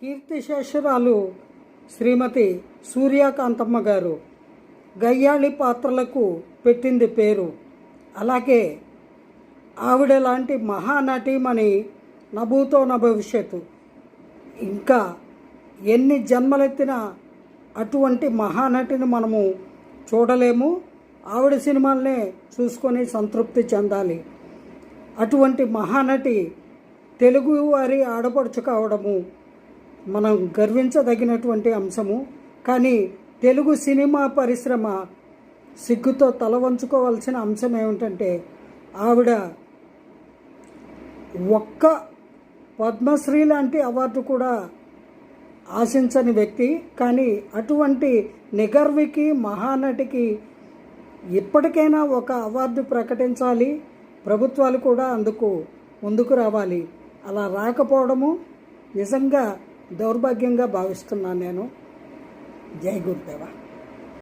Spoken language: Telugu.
కీర్తిశేషురాలు శ్రీమతి సూర్యకాంతమ్మ గారు గయ్యాళి పాత్రలకు పెట్టింది పేరు. అలాగే ఆవిడ లాంటి మహానటీమణి నభూతో నభవిష్యత్తు. ఇంకా ఎన్ని జన్మలెత్తినా అటువంటి మహానటిని మనము చూడలేము. ఆవిడ సినిమాలనే చూసుకొని సంతృప్తి చెందాలి. అటువంటి మహానటి తెలుగు వారి ఆడపడుచు కావడము మనం గర్వించదగినటువంటి అంశము. కానీ తెలుగు సినిమా పరిశ్రమ సిగ్గుతో తల వంచుకోవాల్సిన అంశం ఏమిటంటే ఆవిడ ఒక్క పద్మశ్రీ లాంటి అవార్డు కూడా ఆశించని వ్యక్తి. కానీ అటువంటి నిగర్వికి మహానటికి ఇప్పటికైనా ఒక అవార్డు ప్రకటించాలి. ప్రభుత్వాలు కూడా అందుకు ముందుకు రావాలి. అలా రాకపోవడము నిజంగా దౌర్భాగ్యంగా భావిస్తున్నాను నేను. జై గురుదేవ.